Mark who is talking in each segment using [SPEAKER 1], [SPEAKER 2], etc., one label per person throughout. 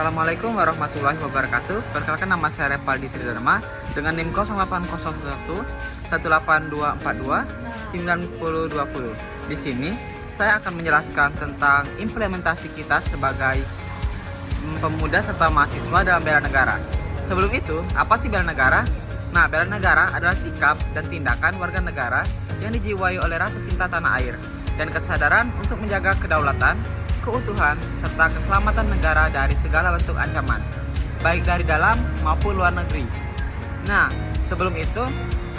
[SPEAKER 1] Assalamualaikum warahmatullahi wabarakatuh. Perkenalkan, nama saya Repaldi Tridharma dengan NIM 0801 18242 9020. Di sini saya akan menjelaskan tentang implementasi kita sebagai pemuda serta mahasiswa dalam bela negara. Sebelum itu, apa sih bela negara? Nah, bela negara adalah sikap dan tindakan warga negara yang dijiwai oleh rasa cinta tanah air dan kesadaran untuk menjaga kedaulatan, keutuhan, serta keselamatan negara dari segala bentuk ancaman, baik dari dalam maupun luar negeri. Nah, sebelum itu,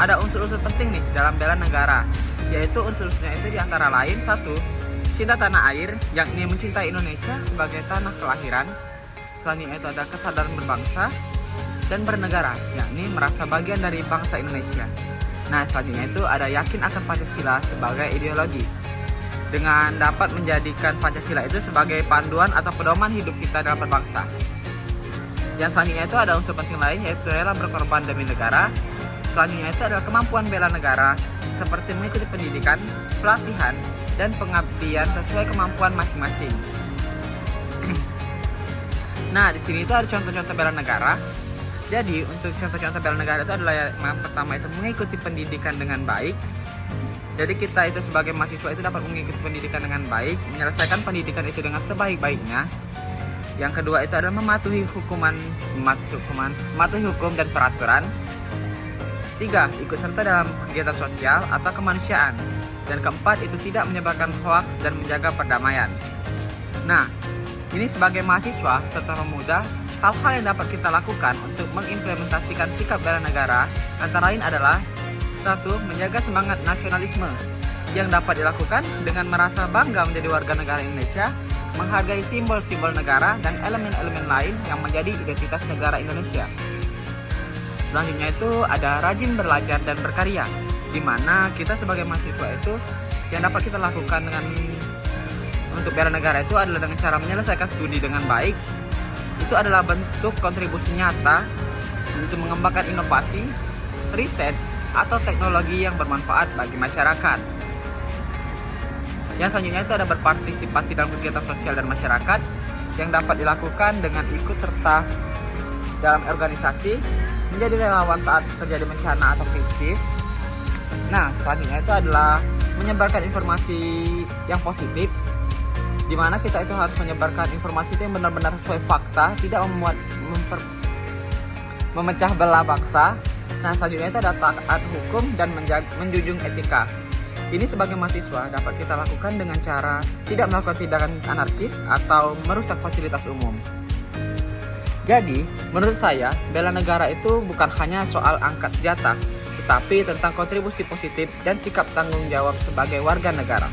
[SPEAKER 1] ada unsur-unsur penting nih dalam bela negara, yaitu unsur-unsurnya itu diantara lain: 1. Cinta tanah air, yakni mencintai Indonesia sebagai tanah kelahiran. Selanjutnya itu ada kesadaran berbangsa dan bernegara, yakni merasa bagian dari bangsa Indonesia. Nah, selanjutnya itu ada yakin akan Pancasila sebagai ideologi, dengan dapat menjadikan Pancasila itu sebagai panduan atau pedoman hidup kita dalam berbangsa. Yang selanjutnya itu ada unsur penting lain, yaitu rela berkorban demi negara. Selanjutnya itu adalah kemampuan bela negara, seperti mengikuti pendidikan, pelatihan, dan pengabdian sesuai kemampuan masing-masing. Nah, di sini itu ada contoh-contoh bela negara. Jadi, untuk contoh-contoh bela negara itu adalah yang pertama itu mengikuti pendidikan dengan baik. Jadi kita itu sebagai mahasiswa itu dapat mengikuti pendidikan dengan baik, menyelesaikan pendidikan itu dengan sebaik-baiknya. Yang kedua itu adalah mematuhi hukum dan peraturan. 3. Ikut serta dalam kegiatan sosial atau kemanusiaan. Dan keempat itu tidak menyebarkan hoaks dan menjaga perdamaian. Nah, ini sebagai mahasiswa serta pemuda, hal-hal yang dapat kita lakukan untuk mengimplementasikan sikap bela negara antara lain adalah: 1. Menjaga semangat nasionalisme yang dapat dilakukan dengan merasa bangga menjadi warga negara Indonesia, menghargai simbol-simbol negara dan elemen-elemen lain yang menjadi identitas negara Indonesia. Selanjutnya itu ada rajin belajar dan berkarya, di mana kita sebagai mahasiswa itu yang dapat kita lakukan untuk bela negara itu adalah dengan cara menyelesaikan studi dengan baik. Itu adalah bentuk kontribusi nyata untuk mengembangkan inovasi, riset, atau teknologi yang bermanfaat bagi masyarakat. Yang selanjutnya itu ada berpartisipasi dalam kegiatan sosial dan masyarakat yang dapat dilakukan dengan ikut serta dalam organisasi, menjadi relawan saat terjadi bencana atau krisis. Nah, selanjutnya itu adalah menyebarkan informasi yang positif, di mana kita itu harus menyebarkan informasi itu yang benar-benar sesuai fakta, tidak memecah belah bangsa. Nah, selanjutnya itu ada taat hukum dan menjunjung etika. Ini sebagai mahasiswa dapat kita lakukan dengan cara tidak melakukan tindakan anarkis atau merusak fasilitas umum. Jadi, menurut saya, bela negara itu bukan hanya soal angkat senjata, tetapi tentang kontribusi positif dan sikap tanggung jawab sebagai warga negara.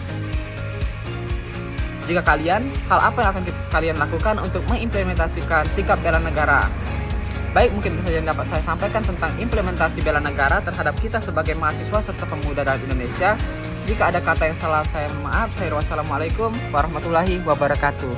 [SPEAKER 1] Jika kalian, hal apa yang akan kalian lakukan untuk mengimplementasikan sikap bela negara? Baik, mungkin saja yang dapat saya sampaikan tentang implementasi bela negara terhadap kita sebagai mahasiswa serta pemuda dalam Indonesia. Jika ada kata yang salah, saya mohon maaf. Wassalamualaikum warahmatullahi wabarakatuh.